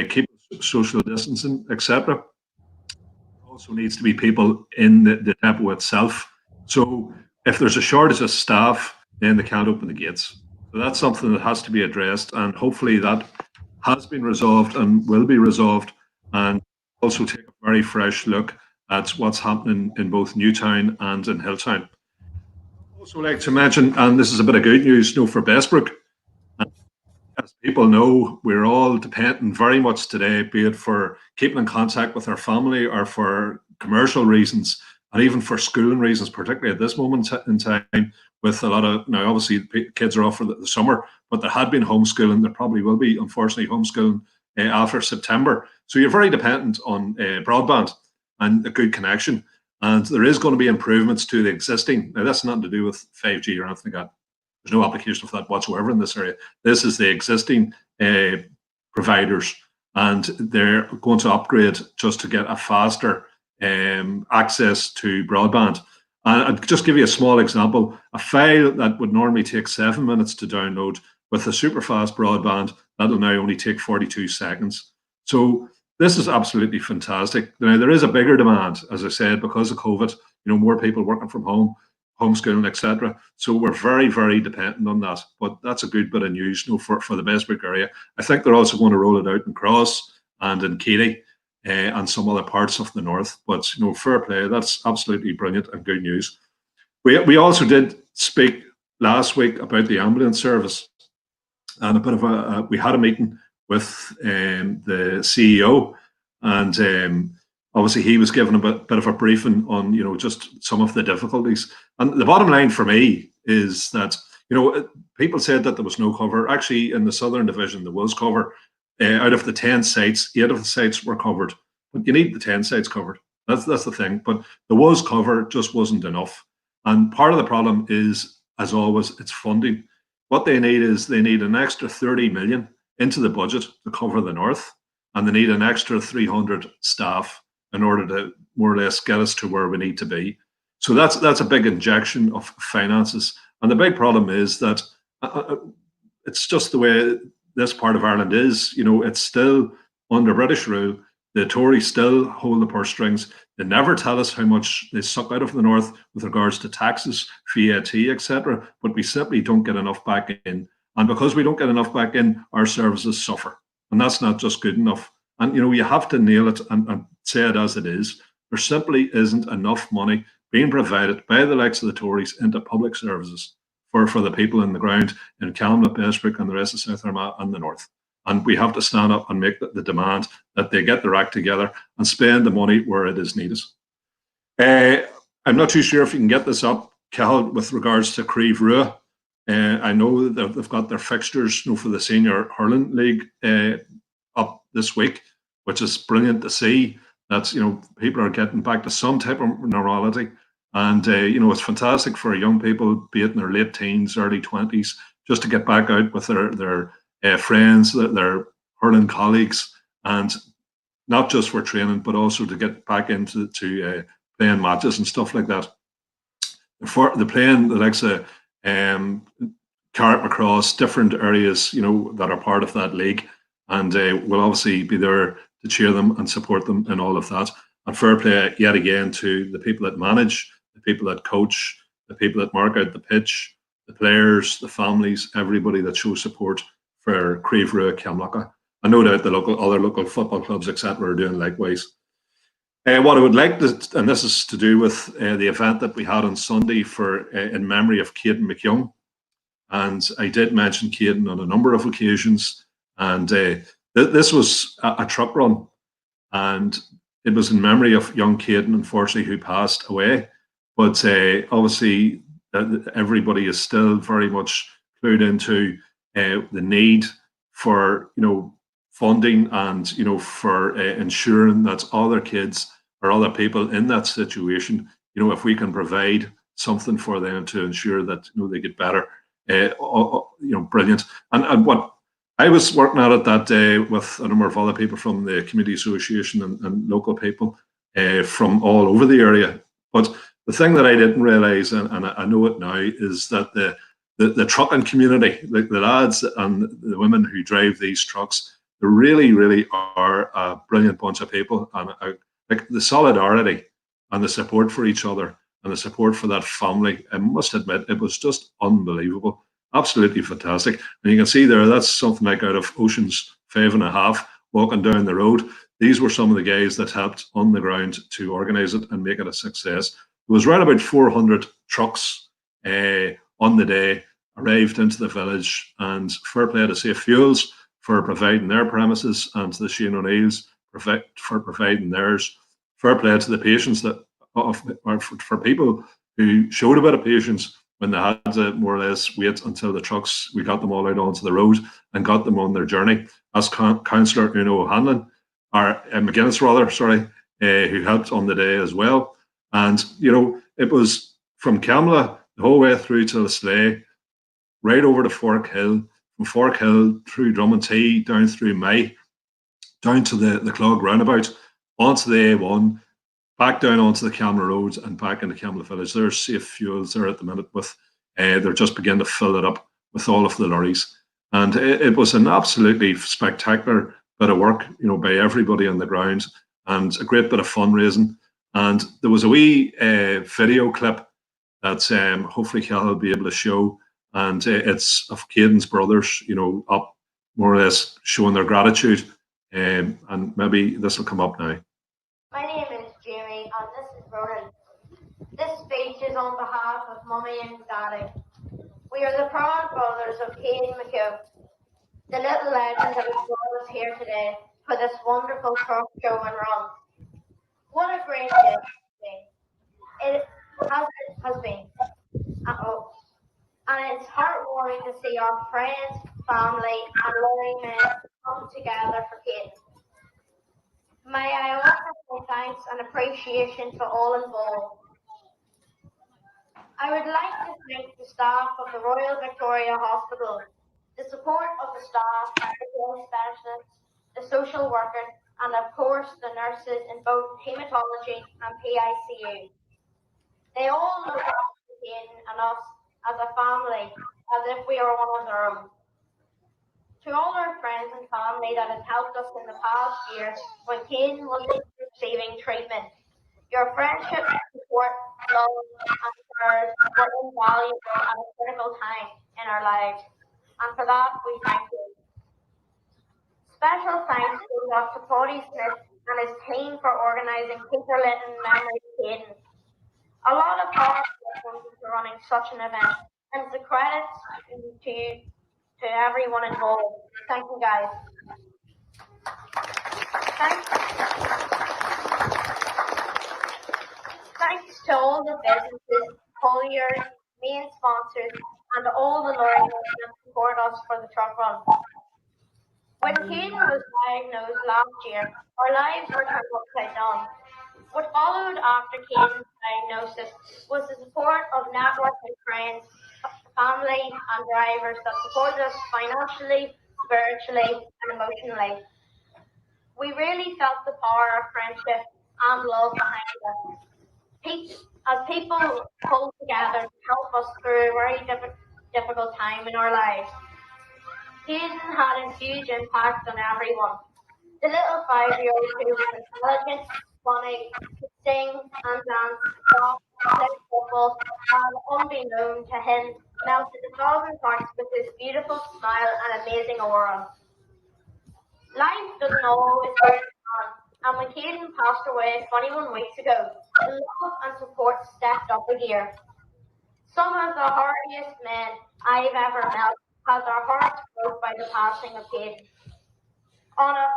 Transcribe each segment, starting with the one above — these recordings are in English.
keep social distancing, etc. Also needs to be people in the depot itself. So if there's a shortage of staff, then they can't open the gates. So that's something that has to be addressed, and hopefully that has been resolved and will be resolved, and also take a very fresh look at what's happening in both Newtown and in Hilltown. Also like to mention, and this is a bit of good news, for Bessbrook. As people know, we're all dependent very much today, be it for keeping in contact with our family or for commercial reasons, and even for schooling reasons, particularly at this moment in time. With a lot of now, obviously, kids are off for the summer, but there had been homeschooling. There probably will be, unfortunately, homeschooling after September. So you're very dependent on broadband and a good connection. And there is going to be improvements to the existing. Now, that's nothing to do with 5G or anything like that. There's no application for that whatsoever in this area. This is the existing providers, and they're going to upgrade just to get a faster access to broadband. And I'll just give you a small example. A file that would normally take 7 minutes to download, with a super fast broadband, that'll now only take 42 seconds. So this is absolutely fantastic. Now, there is a bigger demand, as I said, because of COVID, more people working from home, homeschooling, etc. So we're very, very dependent on that. But that's a good bit of news, for the Bessbrook area. I think they're also going to roll it out in Cross and in Keady and some other parts of the north. But fair play. That's absolutely brilliant and good news. We also did speak last week about the ambulance service, and a bit of we had a meeting with the CEO, and obviously he was given a bit of a briefing on just some of the difficulties. And the bottom line for me is that people said that there was no cover. Actually, in the Southern Division there was cover. Out of the 10 sites, 8 of the sites were covered. But you need the 10 sites covered. That's the thing. But there was cover, just wasn't enough. And part of the problem is, as always, it's funding. What they need is they need an extra 30 million into the budget to cover the north, and they need an extra 300 staff in order to more or less get us to where we need to be. So that's a big injection of finances. And the big problem is that it's just the way this part of Ireland is. It's still under British rule. The Tories still hold the purse strings. They never tell us how much they suck out of the north with regards to taxes, VAT, etc. But we simply don't get enough back in. And because we don't get enough back in, our services suffer. And that's not just good enough. And you have to nail it and say it as it is. There simply isn't enough money being provided by the likes of the Tories into public services for the people in the ground in Camlough, Bessbrook, and the rest of South Armagh and the north. And we have to stand up and make the demand that they get their act together and spend the money where it is needed. I'm not too sure if you can get this up, Cal, with regards to Creve Rua. I know that they've got their fixtures for the Senior Hurling League up this week, which is brilliant to see. That's people are getting back to some type of normality, and it's fantastic for young people, be it in their late teens, early 20s, just to get back out with their friends, their hurling colleagues, and not just for training, but also to get back into playing matches and stuff like that. For the playing the likes of Carrickmacross, different areas, that are part of that league, and we'll obviously be there to cheer them and support them in all of that. And fair play yet again to the people that manage, the people that coach, the people that mark out the pitch, the players, the families, everybody that shows support for Creve Rua, Camlough. And no doubt the other local football clubs, etc., are doing likewise. What I would like to, and this is to do with the event that we had on Sunday in memory of Cadence McYoung. And I did mention Cadence on a number of occasions. And this was a truck run, and it was in memory of young Cadence, unfortunately, who passed away. But obviously, everybody is still very much clued into the need for funding and for ensuring that other kids or other people in that situation, if we can provide something for them to ensure that they get better, brilliant. And what I was working at it that day with a number of other people from the community association and local people from all over the area. But the thing that I didn't realise, and I know it now, is that the trucking community, the lads and the women who drive these trucks, They really, really are a brilliant bunch of people, and like the solidarity and the support for each other and the support for that family. I must admit, it was just unbelievable, absolutely fantastic. And you can see there, that's something like out of Ocean's 5.5, walking down the road. These were some of the guys that helped on the ground to organise it and make it a success. There was around about 400 trucks on the day arrived into the village, and fair play to Safe Fuels for providing their premises, and to the Shane O'Neills for providing theirs. Fair play to the patients that for people who showed a bit of patience when they had to more or less wait until the trucks, we got them all out onto the road and got them on their journey. As Councillor Uno O'Hanlon, or McGuinness rather, sorry, who helped on the day as well. And, you know, it was from Camlough the whole way through to the sleigh, right over to Fork Hill, from Fork Hill through Drummondtee, down through May, down to the Clog roundabout, onto the A1, back down onto the Camlough Road and back into Camlough Village. There's Safe Fuels there at the minute with, they're just beginning to fill it up with all of the lorries. And it was an absolutely spectacular bit of work, you know, by everybody on the ground, and a great bit of fundraising. And there was a wee video clip that hopefully Cal will be able to show, and it's of Cadence Brothers, you know, up more or less showing their gratitude. And maybe this will come up now. My name is Jamie, and this is Ronan. This speech is on behalf of Mummy and Daddy. We are the proud brothers of Cain McHugh, the little legend that has brought us here today for this wonderful truck show and run. What a great day it has been. And it's heartwarming to see our friends, family, and lorry men come together for Cain. May I offer my thanks and appreciation to all involved. I would like to thank the staff of the Royal Victoria Hospital, the support of the staff, the health specialists, the social workers, and of course the nurses in both haematology and PICU. They all look after Cain and us as a family, as if we are one of their own. To all our friends and family that has helped us in the past year when Cain was receiving treatment, your friendship, support, love, and prayers were invaluable at a critical time in our lives, and for that we thank you. Special thanks to Dr. Paddy Smith and his team for organising Peter Litton Memory Cadence. A lot of hard work goes into running such an event, and the credits to everyone involved. Thank you, guys. Thanks to all the businesses, colliers, main sponsors, and all the lawyers that support us for the truck run. When Cain was diagnosed last year, our lives were turned upside down. What followed after Cain's diagnosis was the support of network and friends, family, and drivers that supported us financially, spiritually, and emotionally. We really felt the power of friendship and love behind us. As people pulled together to help us through a very difficult time in our lives. Cain had a huge impact on everyone. The little 5-year-old who was intelligent, funny, could sing and dance, talk, play football, and unbeknown to him, melted 1,000 hearts with his beautiful smile and amazing aura. Life doesn't always go on, and when Caden passed away 21 weeks ago, the love and support stepped up a gear. Some of the hardiest men I've ever met has our hearts broke by the passing of Caden. On a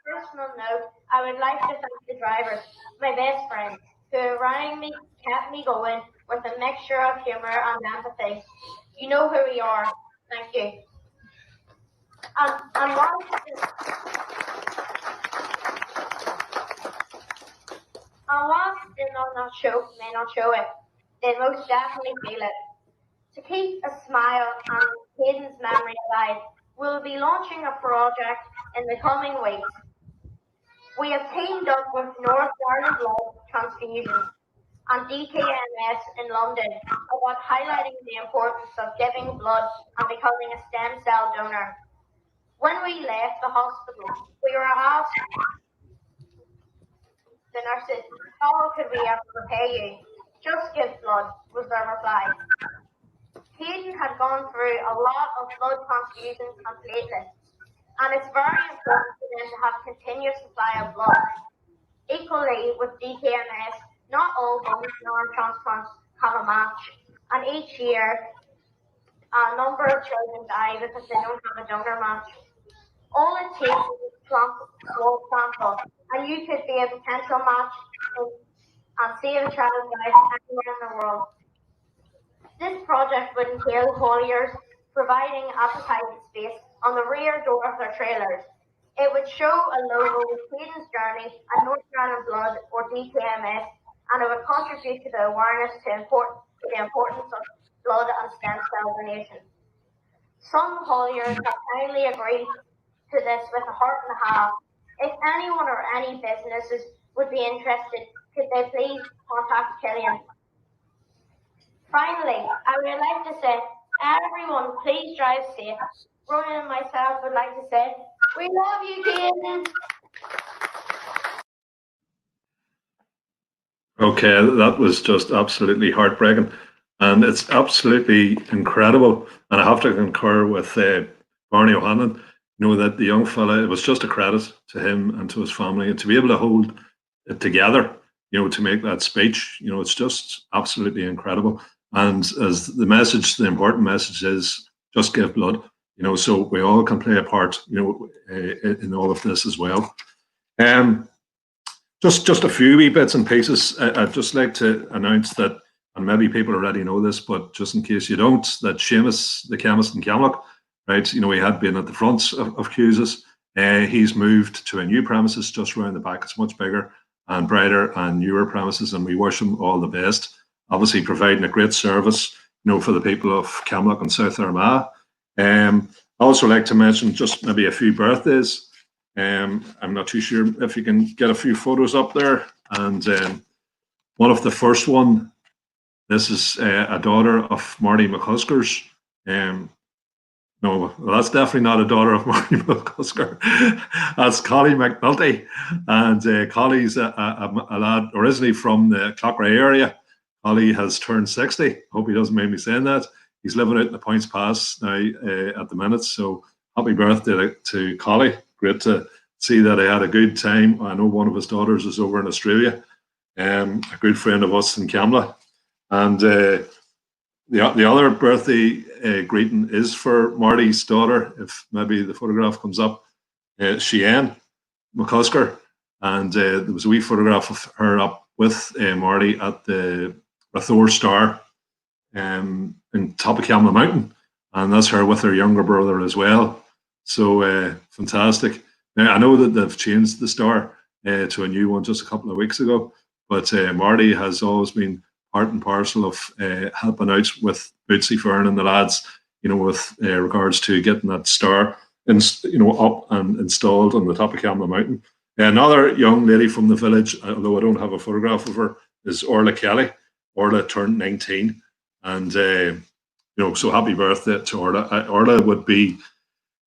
personal note, I would like to thank the drivers, my best friends, who around me kept me going with a mixture of humour and empathy. You know who we are. Thank you. And whilst they may not show it, they most definitely feel it. To keep a smile and Caden's memory alive, we'll be launching a project in the coming weeks. We have teamed up with North Ireland Blood Transfusion and DKMS in London about highlighting the importance of giving blood and becoming a stem cell donor. When we left the hospital, we were asked the nurses, how could we ever repay you? Just give blood, was their reply. Hayden had gone through a lot of blood transfusions and platelets, and it's very important for them to have continuous supply of blood. Equally with DKMS, not all bone marrow transplants have a match, and each year a number of children die because they don't have a donor match. All it takes is a small sample, and you could be a potential match and save a child's life anywhere in the world. This project would entail hauliers providing advertising space on the rear door of their trailers. It would show a logo with Cadence Journey and Northern Ireland Blood or DKMS, and it would contribute to the awareness to the importance of blood and stem cell donation. Some hauliers have kindly agreed to this with a heart and a half. If anyone or any businesses would be interested, could they please contact Killian? Finally, I would like to say, everyone, please drive safe. Ronan and myself would like to say, we love you, Cadence. Okay, that was just absolutely heartbreaking, and it's absolutely incredible. And I have to concur with Barney O'Hanlon. You know that the young fella, it was just a credit to him and to his family, and to be able to hold it together, you know, to make that speech, you know, it's just absolutely incredible. And as the message, the important message is just give blood, you know, so we all can play a part, you know, in all of this as well. Just a few wee bits and pieces. I'd just like to announce that, and maybe people already know this, but just in case you don't, that Seamus, the chemist in Camlough, right, you know, he had been at the front of Cusa's. He's moved to a new premises just around the back. It's much bigger and brighter and newer premises, and we wish him all the best. Obviously, providing a great service, you know, for the people of Camlough and South Armagh. I also like to mention just maybe a few birthdays. I'm not too sure if you can get a few photos up there. And one of the first one, this is a daughter of Marty McCusker's. No, well, that's definitely not a daughter of Marty McCusker. That's Collie McNulty. And Collie's a lad originally from the Clockray area. Collie has turned 60. Hope he doesn't mind me saying that. He's living out in the Points Pass now at the minute. So happy birthday to Collie. Great to see that he had a good time. I know one of his daughters is over in Australia. A good friend of us in Camlough. And the other birthday greeting is for Marty's daughter, if maybe the photograph comes up, Sheanne McCusker. And there was a wee photograph of her up with Marty at the Rathore Star in top of Camlough Mountain. And that's her with her younger brother as well. So fantastic. Now, I know that they've changed the star to a new one just a couple of weeks ago, but Marty has always been part and parcel of helping out with Bootsy Fern and the lads, you know, with regards to getting that star, up and installed on the top of Camlough Mountain. Another young lady from the village, although I don't have a photograph of her, is Orla Kelly. Orla turned 19, and so happy birthday to Orla. Orla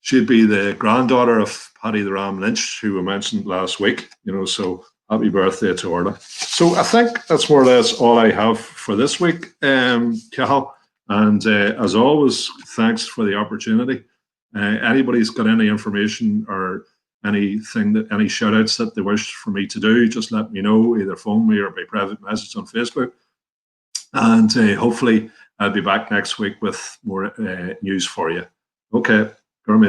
she'd be the granddaughter of Paddy the Ram Lynch, who we mentioned last week. So happy birthday to Orla. So I think that's more or less all I have for this week, Cal. And as always, thanks for the opportunity. Anybody's got any information or any shout outs that they wish for me to do, just let me know, either phone me or by private message on Facebook. And hopefully I'll be back next week with more news for you. Okay, go me.